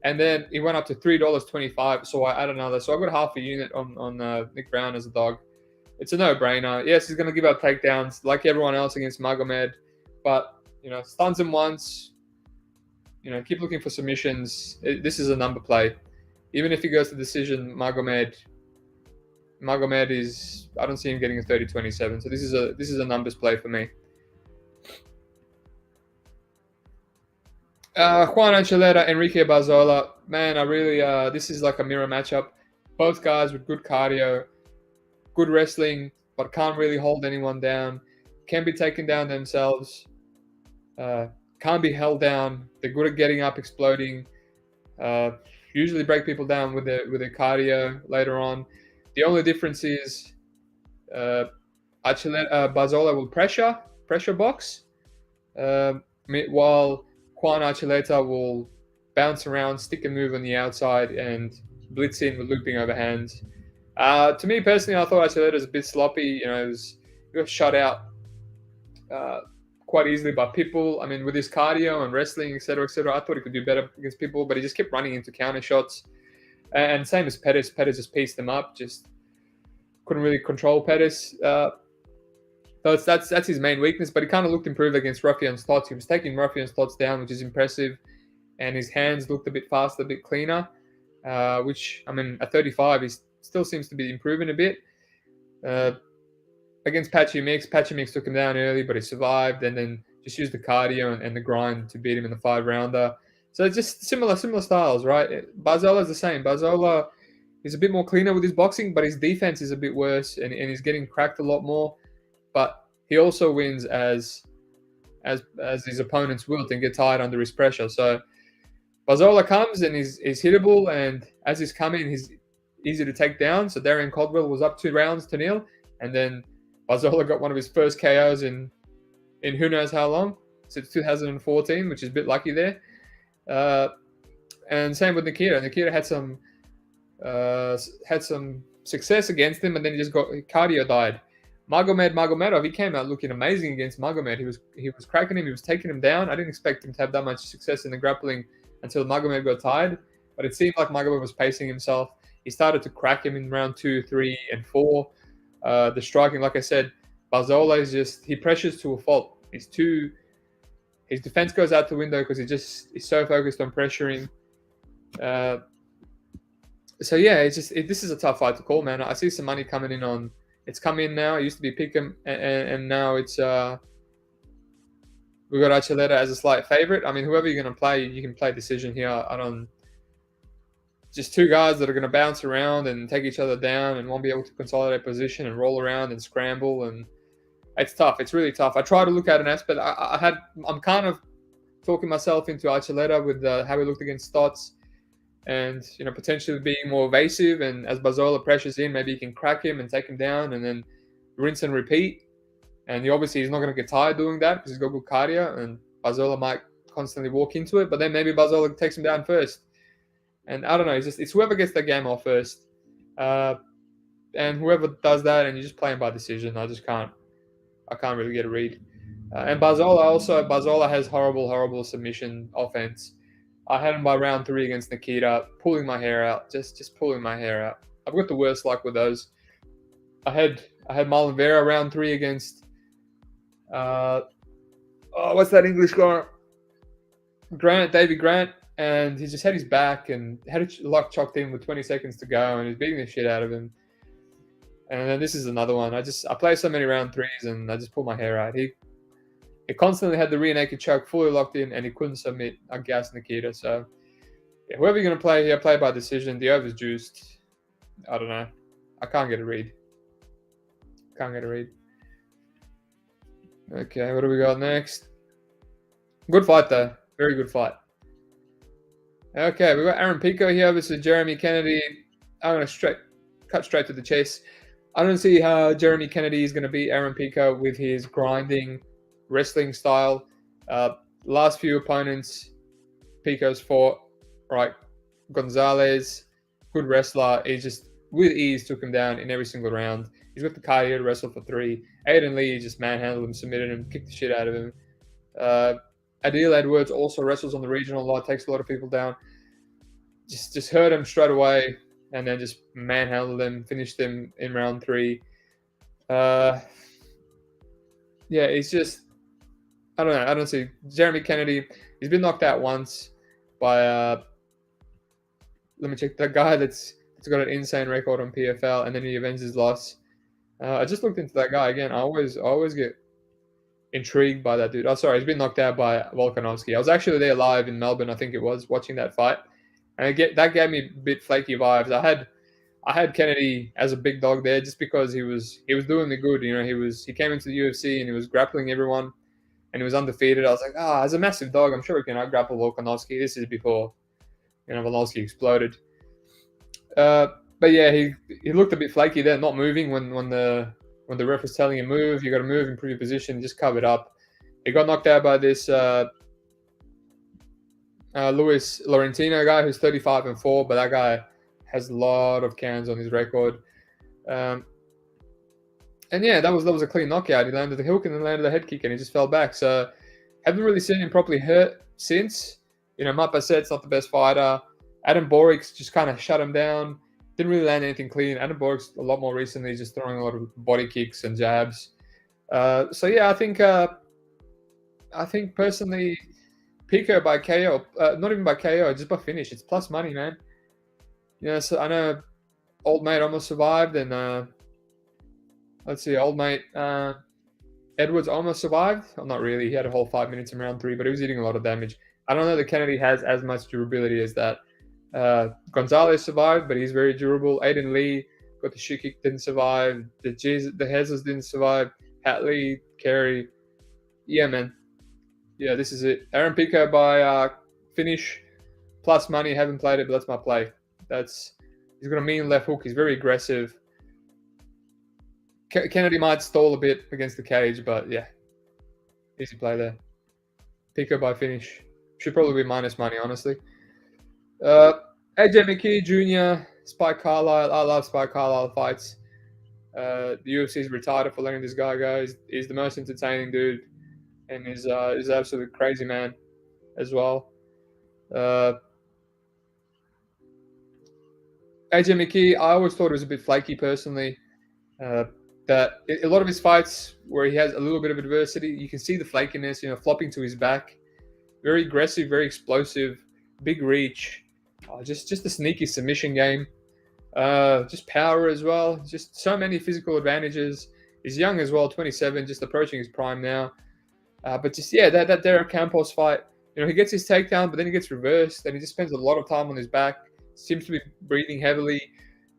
And then it went up to $3.25, so I add another. So I got half a unit on Nick Brown as a dog. It's a no-brainer. Yes, he's going to give up takedowns like everyone else against Magomed, but stuns him once. Keep looking for submissions. This is a number play. Even if he goes to decision, Magomed Magomed I don't see him getting a 30-27. So this is a numbers play for me. Juan Anceleta, Enrique Barzola. Man, I really this is like a mirror matchup. Both guys with good cardio, good wrestling, but can't really hold anyone down. Can be taken down themselves. Can't be held down. They're good at getting up, exploding. Usually break people down with their cardio later on. The only difference is Barzola will pressure box, while Juan Archuleta will bounce around, stick and move on the outside, and blitz in with looping overhands. To me personally, I thought Archuleta was a bit sloppy. He got shut out quite easily by Pitbull. I mean, with his cardio and wrestling, etc., I thought he could do better against Pitbull, but he just kept running into counter shots. And same as Pettis. Pettis just pieced them up. Just couldn't really control Pettis. So that's his main weakness, but he kind of looked improved against Ruffian's Thoughts. He was taking Ruffian's Thoughts down, which is impressive, and his hands looked a bit faster, a bit cleaner, which, I mean, at 35, he still seems to be improving a bit. Against Patchy Mix took him down early, but he survived, and then just used the cardio and the grind to beat him in the 5-rounder. So it's just similar styles, right? Barzola's the same. Barzola is a bit more cleaner with his boxing, but his defense is a bit worse, and he's getting cracked a lot more. But he also wins as his opponents wilt and get tired under his pressure. So Barzola comes and he's hittable, and as he's coming, he's easy to take down. So Darian Caldwell was up 2-0, and then Barzola got one of his first KOs in who knows how long, since 2014, which is a bit lucky there. And same with Nikita. Nikita had some success against him, and then he just got cardio died. Magomedov, he came out looking amazing against Magomed. He was cracking him. He was taking him down. I didn't expect him to have that much success in the grappling until Magomed got tired. But it seemed like Magomed was pacing himself. He started to crack him in round 2, 3, and 4. The striking, like I said, Barzola is he pressures to a fault. His defense goes out the window because he's so focused on pressuring. So yeah, this is a tough fight to call, man. I see some money coming in on. It's come in now. It used to be Pick'em, and now it's we've got Archuleta as a slight favorite. I mean, whoever you're going to play, you can play decision here. Just two guys that are going to bounce around and take each other down and won't be able to consolidate position and roll around and scramble, and it's tough. It's really tough. I try to look at an aspect. I'm kind of talking myself into Archuleta with how he looked against Stotts, and potentially being more evasive. And as Barzola pressures in, maybe he can crack him and take him down, and then rinse and repeat. And he's not going to get tired doing that because he's got good cardio, and Barzola might constantly walk into it. But then maybe Barzola takes him down first. And I don't know. It's whoever gets the game off first, and whoever does that, and you just play him by decision. I can't really get a read. And Barzola has horrible submission offense. I had him by round 3 against Nikita, pulling my hair out, just pulling my hair out. I've got the worst luck with those. I had Marlon Vera round 3 against what's that English guy? David Grant, and he just had his back and had a lock chocked in with 20 seconds to go, and he's beating the shit out of him. And then this is another one. I play so many round 3s, and I just pull my hair out. He constantly had the rear naked choke fully locked in, and he couldn't submit. I gassed Nikita. So yeah, whoever you're going to play here, play by decision. The over's juiced. I don't know. I can't get a read. Okay, what do we got next? Good fight, though. Very good fight. Okay, we got Aaron Pico here versus Jeremy Kennedy. I'm going to cut straight to the chase. I don't see how Jeremy Kennedy is going to beat Aaron Pico with his grinding wrestling style. Last few opponents Pico's fought, right? Gonzalez, good wrestler. He just with ease took him down in every single round. He's got the cardio to wrestle for 3. Aiden Lee just manhandled him, submitted him, kicked the shit out of him. Adil Edwards also wrestles on the regional a lot, takes a lot of people down. Just hurt him straight away, and then just manhandled him, finished him in round 3. Yeah, he's just, I don't know. I don't see Jeremy Kennedy. He's been knocked out once by let me check, the guy that's He's got an insane record on PFL, and then he avenged his loss. I just looked into that guy again. I always get intrigued by that dude. Oh, sorry, he's been knocked out by Volkanovski. I was actually there live in Melbourne, I think it was, watching that fight, and that gave me a bit flaky vibes. I had Kennedy as a big dog there just because he was doing me good. He came into the UFC and he was grappling everyone, and he was undefeated. I was like, as a massive dog, I'm sure he can out-grapple Volkanovski. This is before Volkanovski exploded. But yeah, he looked a bit flaky there, not moving when the ref was telling him move. You got to move, improve your position, just cover it up. He got knocked out by this Luis Laurentino guy who's 35-4, but that guy has a lot of cans on his record. And yeah, that was a clean knockout. He landed the hook and then landed the head kick, and he just fell back. So haven't really seen him properly hurt since. Matt Bassett's not the best fighter. Adam Borics just kind of shut him down. Didn't really land anything clean. Adam Borics a lot more recently, just throwing a lot of body kicks and jabs. So yeah, I think personally, Pico by KO, not even by KO, just by finish. It's plus money, man. So I know old mate almost survived, and let's see, old mate Edwards almost survived. Well, not really. He had a whole 5 minutes in round 3, but he was eating a lot of damage. I don't know that Kennedy has as much durability as that. Gonzalez survived, but he's very durable. Aiden Lee got the shit kick, didn't survive. The Hezers didn't survive. Hatley, Carey. Yeah, man. Yeah, this is it. Aaron Pico by finish. Plus money. Haven't played it, but that's my play. He's got a mean left hook. He's very aggressive. Kennedy might stall a bit against the cage, but yeah. Easy play there. Pico by finish. Should probably be minus money, honestly. AJ McKee Jr., Spike Carlisle. I love Spike Carlisle fights. The UFC's retired for letting this guy go. He's the most entertaining dude, and he's an absolute crazy man as well. AJ McKee, I always thought he was a bit flaky personally. That a lot of his fights where he has a little bit of adversity, you can see the flakiness, flopping to his back. Very aggressive, very explosive, big reach. Just a sneaky submission game. Just power as well. Just so many physical advantages. He's young as well, 27, just approaching his prime now. But just, yeah, that Derek Campos fight, he gets his takedown, but then he gets reversed, and he just spends a lot of time on his back. Seems to be breathing heavily.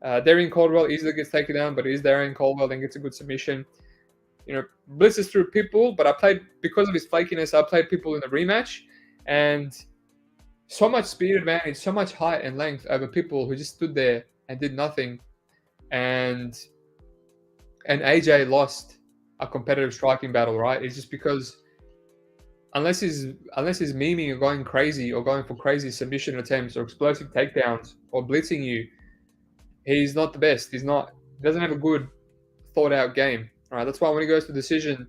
Darian Caldwell easily gets taken down, but it is Darian Caldwell, then gets a good submission. Blitzes through Pitbull, but because of his flakiness, I played Pitbull in the rematch, and so much speed advantage, so much height and length over Pitbull, who just stood there and did nothing. And AJ lost a competitive striking battle, right? It's just because unless he's memeing or going crazy or going for crazy submission attempts or explosive takedowns or blitzing you, he's not the best. He doesn't have a good thought out game. All right, that's why when he goes to decision,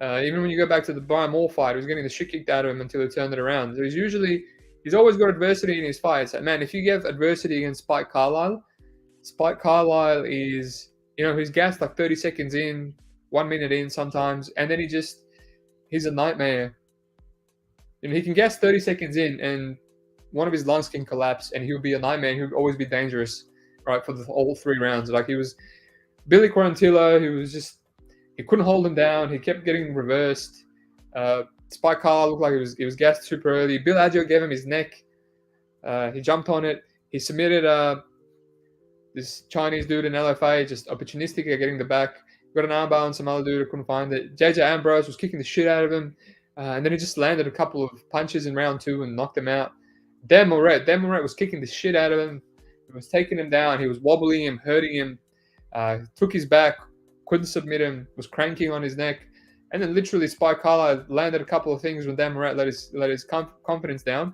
even when you go back to the Brian Moore fight, he was getting the shit kicked out of him until he turned it around. So he's always got adversity in his fights. And man, if you give adversity against Spike Carlisle is, he's gassed like 30 seconds in, 1 minute in sometimes, and then he's a nightmare. He can gas 30 seconds in, and one of his lungs can collapse, and he'll be a nightmare. He'll always be dangerous, right, for all 3 rounds. Like he was Billy Quarantillo, he couldn't hold him down. He kept getting reversed. Spike Carlisle looked like he was gassed super early. Bill Adjo gave him his neck. He jumped on it. He submitted this Chinese dude in LFA, just opportunistic at getting the back. Got an armbar on some other dude who couldn't find it. JJ Ambrose was kicking the shit out of him. And then he just landed a couple of punches in round 2 and knocked him out. Dan Moret was kicking the shit out of him. He was taking him down. He was wobbling him, hurting him. Took his back, couldn't submit him, was cranking on his neck. And then literally Spike Carlisle landed a couple of things when Dan Moret let his confidence down.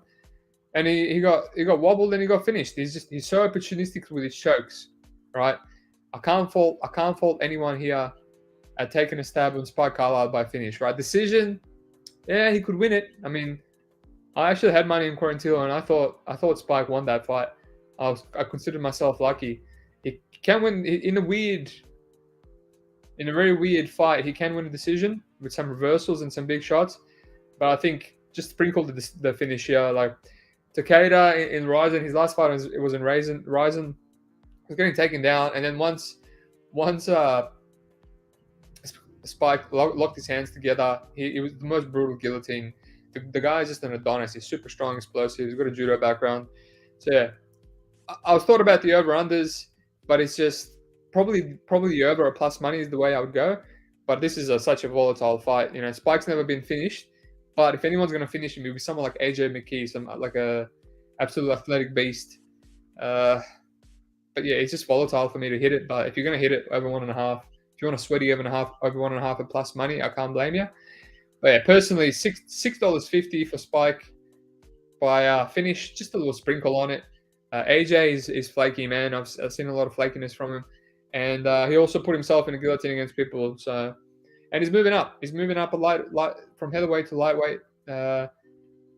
And he got wobbled and he got finished. He's so opportunistic with his chokes, right? I can't fault anyone here at taking a stab on Spike Carlisle by finish, right? Decision, yeah, he could win it. I mean, I actually had money in Quarantillo, and I thought Spike won that fight. I considered myself lucky. He can win in a very weird fight. He can win a decision with some reversals and some big shots, but I think just sprinkled the finish here. Like Takeda in Ryzen, his last fight was in Ryzen. was getting taken down, and then once Spike locked his hands together, it was the most brutal guillotine. The guy is just an Adonis. He's super strong, explosive. He's got a judo background. So yeah, I was thought about the over-unders, but it's just probably the over or plus money is the way I would go. But this is such a volatile fight. You know, Spike's never been finished, but if anyone's going to finish him, it'll be someone like AJ McKee, like a absolute athletic beast. But yeah, it's just volatile for me to hit it. But if you're going to hit it over 1.5, if you want a sweaty over 1.5 and plus money, I can't blame you. But yeah, personally, $6.50 for Spike by finish, just a little sprinkle on it. AJ is flaky, man. I've seen a lot of flakiness from him, and he also put himself in a guillotine against Pitbull. So, and he's moving up. He's moving up a light from heavyweight to lightweight.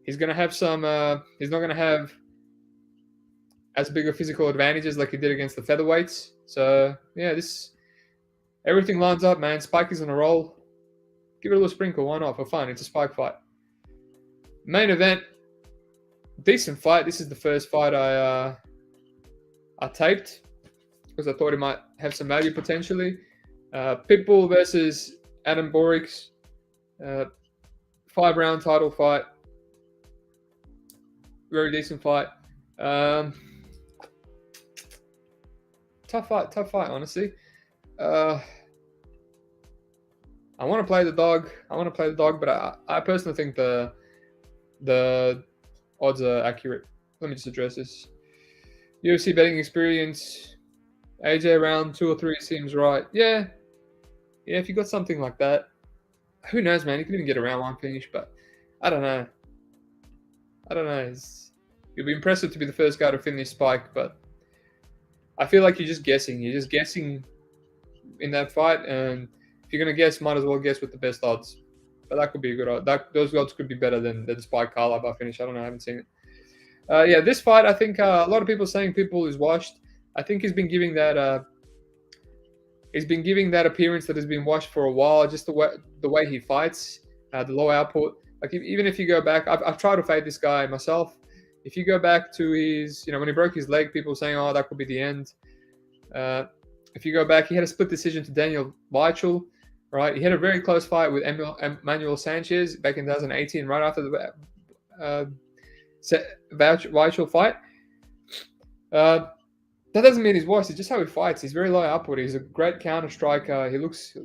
He's gonna have some. He's not gonna have as big of physical advantages like he did against the featherweights. So yeah, everything lines up, man. Spike is on a roll. Give it a little sprinkle. Why not? For fun. It's a Spike fight. Main event. Decent fight. This is the first fight I taped because I thought it might have some value potentially. Pitbull versus Adam Borics. 5-round title fight. Very decent fight. Tough fight, honestly. I want to play the dog. But I personally think the odds are accurate. Let me just address this. UFC betting experience. AJ round 2 or 3 seems right. Yeah, if you got something like that, who knows, man? You could even get a round 1 finish, but I don't know. It'd be impressive to be the first guy to finish Spike, but I feel like you're just guessing. You're just guessing in that fight, and if you're gonna guess, might as well guess with the best odds. But that could be a good odd. Those odds could be better than Spike Carla by finish. I don't know. I haven't seen it. Yeah, this fight, I think a lot of people saying Pitbull is washed. I think he's been giving that. He's been giving that appearance that has been washed for a while. Just the way he fights, the low output. Like even if you go back, I've tried to fade this guy myself. If you go back to his, when he broke his leg, people were saying, "Oh, that could be the end." If you go back, he had a split decision to Daniel Weichel. Right, he had a very close fight with Emmanuel Sanchez back in 2018, right after the Weichel fight. That doesn't mean he's washed. It's just how he fights. He's very low output. He's a great counter striker. He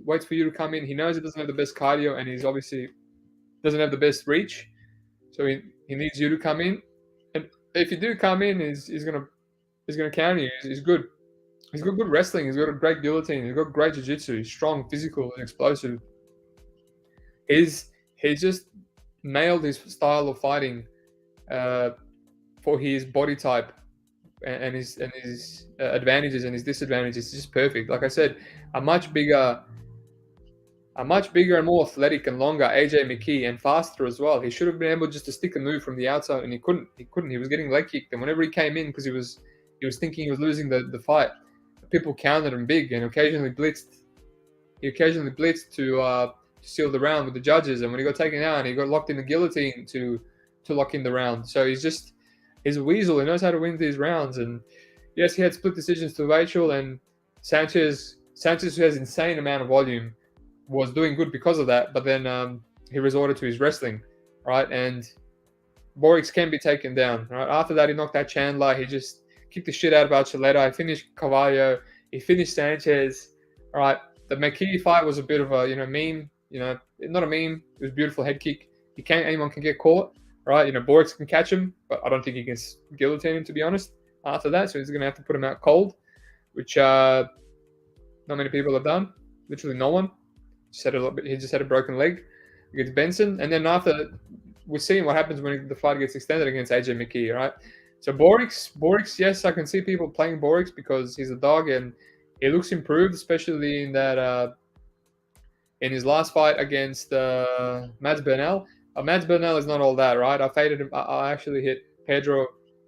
waits for you to come in. He knows he doesn't have the best cardio, and he's obviously doesn't have the best reach. So he needs you to come in. And if you do come in, he's gonna counter you. He's good. He's got good wrestling. He's got a great guillotine. He's got great jiu-jitsu. He's strong, physical, and explosive. He's just nailed his style of fighting for his body type and his advantages and his disadvantages. It's just perfect. Like I said, a much bigger and more athletic and longer AJ McKee, and faster as well. He should have been able just to stick a move from the outside, and he couldn't. He was getting leg kicked, and whenever he came in, because he was thinking he was losing the fight, people countered him big and occasionally blitzed. He occasionally blitzed to seal the round with the judges, and when he got taken out, he got locked in the guillotine to lock in the round. So he's a weasel. He knows how to win these rounds. And yes, he had split decisions to Rachel, and Sanchez, who has insane amount of volume, was doing good because of that. But then he resorted to his wrestling, right? And Borics can be taken down, right? After that, he knocked out Chandler. He just kicked the shit out of Archuleta. He finished Carvalho. He finished Sanchez. All right. The McKee fight was a bit of a meme. Not a meme. It was a beautiful head kick. Anyone can get caught, right? Borics can catch him, but I don't think he can guillotine him, to be honest. After that, so he's going to have to put him out cold, which not many people have done. Literally no one. He just had a broken leg against Benson, and then after, we're seeing what happens when the fight gets extended against AJ McKee, right? So Borics, yes, I can see people playing Borics because he's a dog and he looks improved, especially in that in his last fight against Mads Bernal. Mads Bernal is not all that, right? I faded him. I actually hit Pedro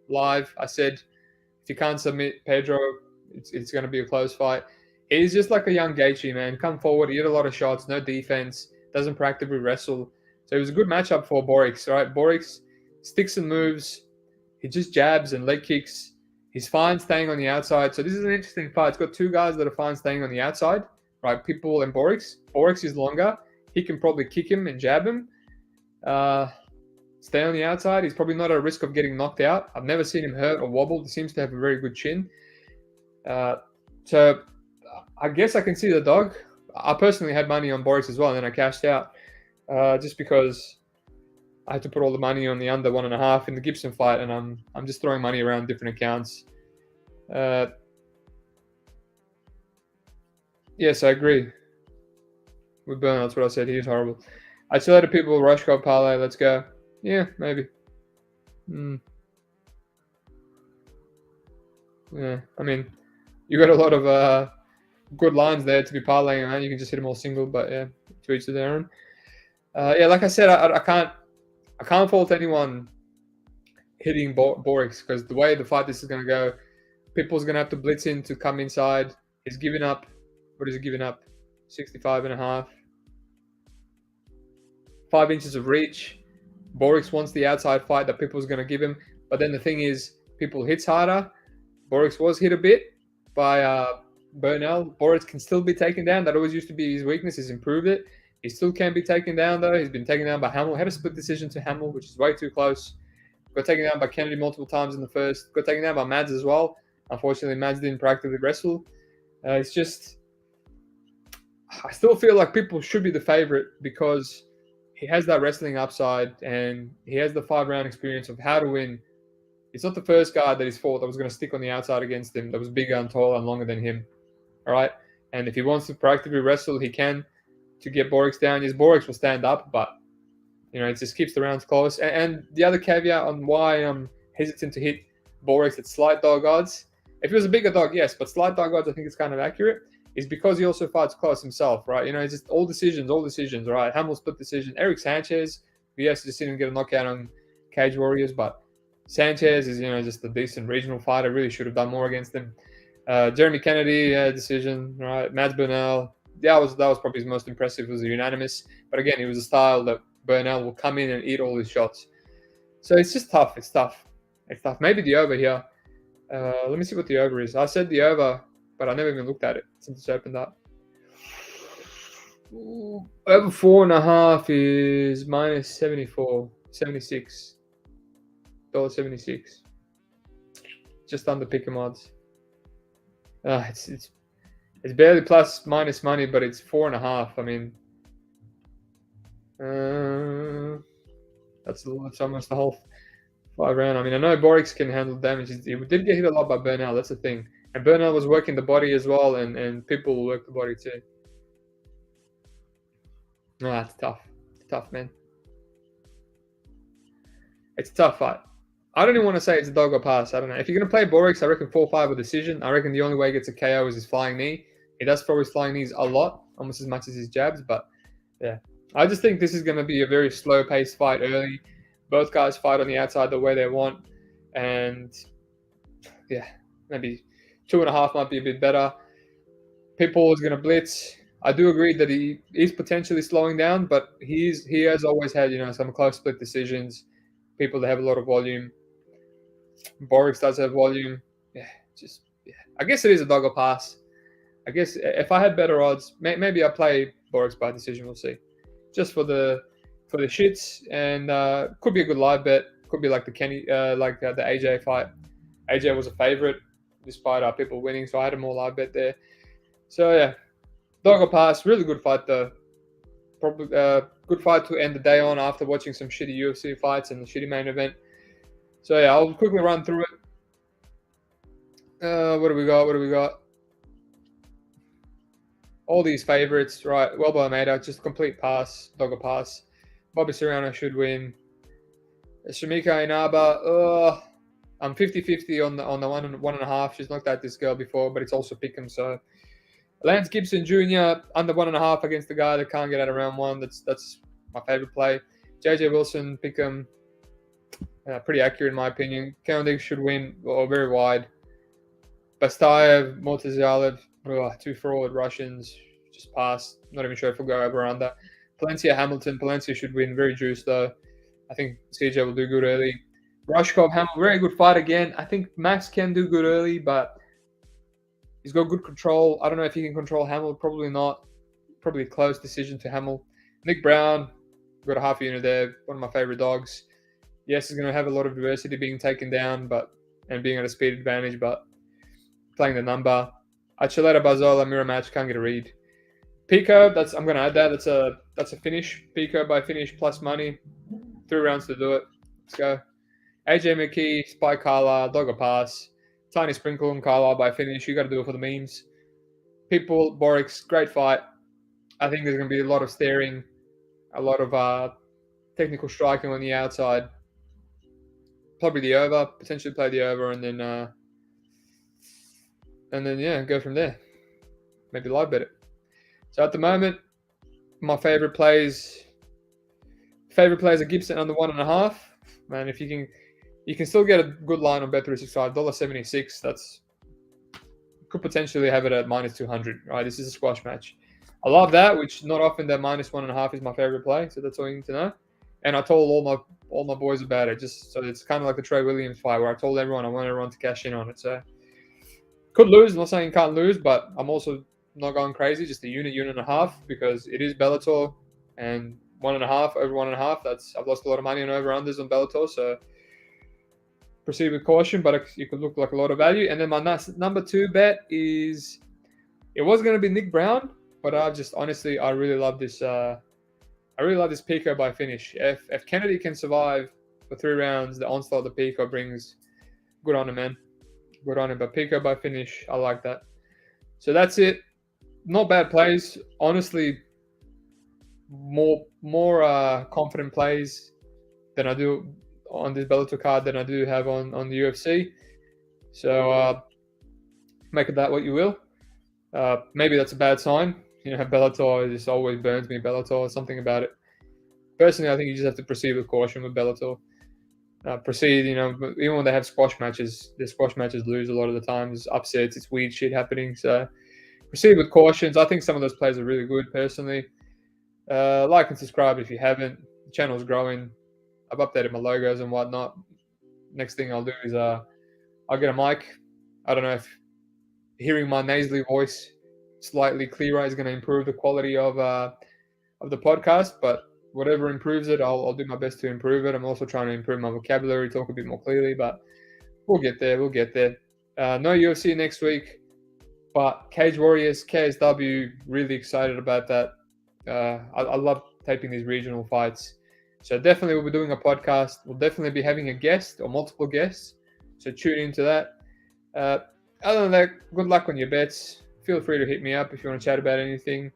live. I said, if you can't submit Pedro, it's going to be a close fight. He's just like a young Gaethje, man. Come forward, he hit a lot of shots, no defense, doesn't practically wrestle. So it was a good matchup for Borics, right? Borics sticks and moves. He just jabs and leg kicks. He's fine staying on the outside. So this is an interesting fight. It's got two guys that are fine staying on the outside, right? Pitbull and Borics. Borics is longer. He can probably kick him and jab him. Stay on the outside. He's probably not at risk of getting knocked out. I've never seen him hurt or wobble. He seems to have a very good chin. So I guess I can see the dog. I personally had money on Borics as well, and then I cashed out just because I had to put all the money on the under 1.5 in the Gibson fight, and I'm just throwing money around different accounts. Yes, I agree with Bernal. That's what I said. He is horrible. I still had people rush go parlay. Let's go. Yeah, maybe. Yeah, I mean, you got a lot of good lines there to be parlaying around. You can just hit them all single, but yeah, to each their own. Yeah, like I said, I can't fault anyone hitting Borics, because the way the fight this is going to go, people's going to have to blitz in to come inside. He's giving up. What is he giving up? 65.5. 5 inches of reach. Borics wants the outside fight that people's going to give him. But then the thing is, people hits harder. Borics was hit a bit by Bernal. Borics can still be taken down. That always used to be his weakness. He's improved it. He still can be taken down, though. He's been taken down by Hamill. Had a split decision to Hamill, which is way too close. Got taken down by Kennedy multiple times in the first. Got taken down by Mads as well. Unfortunately, Mads didn't proactively wrestle. It's just... I still feel like people should be the favorite because he has that wrestling upside and he has the 5-round experience of how to win. He's not the first guy that he's fought that was going to stick on the outside against him, that was bigger and taller and longer than him. All right? And if he wants to proactively wrestle, he can to get Borics down. Yes, Borics will stand up, but, it just keeps the rounds close. And the other caveat on why I'm hesitant to hit Borics at slight dog odds, if he was a bigger dog, yes, but slight dog odds, I think it's kind of accurate, is because he also fights close himself, right? It's just all decisions, right? Hamill split decision. Eric Sanchez, we have to just see him get a knockout on Cage Warriors, but Sanchez is, just a decent regional fighter. Really should have done more against him. Jeremy Kennedy, decision, right? Mads Bernal, that was probably his most impressive. It was a unanimous, but again, it was a style that Bernal will come in and eat all his shots. So it's just tough. It's tough. Maybe the over here. Let me see what the over is. I said the over, but I never even looked at it since it's opened up. Ooh, over 4.5 is minus 74, 76. $1.76. Just under pick'em odds. It's barely plus minus money, but it's 4.5. I mean, that's almost the whole 5 round. I mean, I know Borics can handle damage. He did get hit a lot by Bernal. That's the thing. And Bernal was working the body as well, and people will work the body too. It's tough. It's tough, man. It's a tough fight. I don't even want to say it's a dog or pass. I don't know. If you're going to play Borics, I reckon 4-5 with decision. I reckon the only way he gets a KO is his flying knee. He does throw his flying knees a lot, almost as much as his jabs. But, yeah. I just think this is going to be a very slow-paced fight early. Both guys fight on the outside the way they want. And, yeah, maybe 2.5 might be a bit better. Pitbull is going to blitz. I do agree that he is potentially slowing down, but he has always had, some close split decisions. People that have a lot of volume. Borics does have volume. Yeah. I guess it is a dog or pass. I guess if I had better odds, maybe I'll play Borics by decision. We'll see. Just for the shits, and could be a good live bet. Could be like the the AJ fight. AJ was a favorite despite our people winning, so I had a more live bet there. So yeah, dog or pass. Really good fight though. Probably good fight to end the day on after watching some shitty UFC fights and the shitty main event. So yeah, I'll quickly run through it. What do we got? All these favorites, right? Well, Almeida, just a complete pass, dog or pass. Bobby Serrano should win. Shamika Inaba, I'm 50-50 on the 1.5. She's knocked out this girl before, but it's also pick'em. So Lance Gibson Jr. under 1.5 against the guy that can't get out of round 1. That's my favorite play. JJ Wilson pick'em, pretty accurate in my opinion. Koenig should win, or very wide. Bastayev, Mortazalev, two forward Russians, just pass. Not even sure if we'll go over or under. Palencia Hamilton should win, very juiced though. I think CJ will do good early. Rushkov, Hamill, very good fight again. I think Max can do good early, but he's got good control. I don't know if he can control Hamill. Probably not. Probably a close decision to Hamill. Nick Brown, got a half unit there. One of my favorite dogs. Yes, he's going to have a lot of adversity being taken down, and being at a speed advantage, but playing the number. Archuleta, Barzola, mirror match, can't get a read. Pico, I'm going to add that. That's a finish. Pico by finish plus money. 3 rounds to do it. Let's go. AJ McKee, Spy Carla, Dogger Pass. Tiny Sprinkle and Carla by finish. You got to do it for the memes. Pitbull, Borics, great fight. I think there's going to be a lot of staring, a lot of technical striking on the outside. Probably the over, potentially play the over, and then yeah, go from there. Maybe live bet it. So at the moment, my favorite plays are Gibson under 1.5. Man, if you can still get a good line on Bet365, $1.76. That's could potentially have it at -200. Right, this is a squash match. I love that, which not often that -1.5 is my favorite play. So that's all you need to know. And I told all my boys about it. Just so it's kind of like the Trey Williams fight where I told everyone I want everyone to cash in on it. So could lose. I'm not saying you can't lose, but I'm also not going crazy. Just a unit and a half because it is Bellator and 1.5 over 1.5. I've lost a lot of money on over unders on Bellator. So proceed with caution, but it could look like a lot of value. And then my number 2 bet is it was going to be Nick Brown, but I really love this. I really love this Pico by finish. If Kennedy can survive for 3 rounds, the onslaught the Pico brings, good on him, man. Good on him. But Pico by finish, I like that. So that's it. Not bad plays. Honestly, more confident plays than I do on this Bellator card than I do have on the UFC. So make of that what you will. Maybe that's a bad sign. Bellator just always burns me. Bellator, something about it. Personally, I think you just have to proceed with caution with Bellator. Proceed, even when they have squash matches, the squash matches lose a lot of the times. Upsets, it's weird shit happening. So proceed with cautions. I think some of those plays are really good, personally. Like and subscribe if you haven't. The channel's growing. I've updated my logos and whatnot. Next thing I'll do is I'll get a mic. I don't know if hearing my nasally voice slightly clearer is going to improve the quality of the podcast, but whatever improves it, I'll do my best to improve it. I'm also trying to improve my vocabulary, talk a bit more clearly, but we'll get there. No UFC next week, but Cage Warriors, KSW, really excited about that. I love taping these regional fights. So definitely we'll be doing a podcast. We'll definitely be having a guest or multiple guests. So tune into that. Other than that, good luck on your bets. Feel free to hit me up if you want to chat about anything.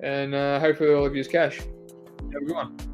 And hopefully all of you cash. Have a good one.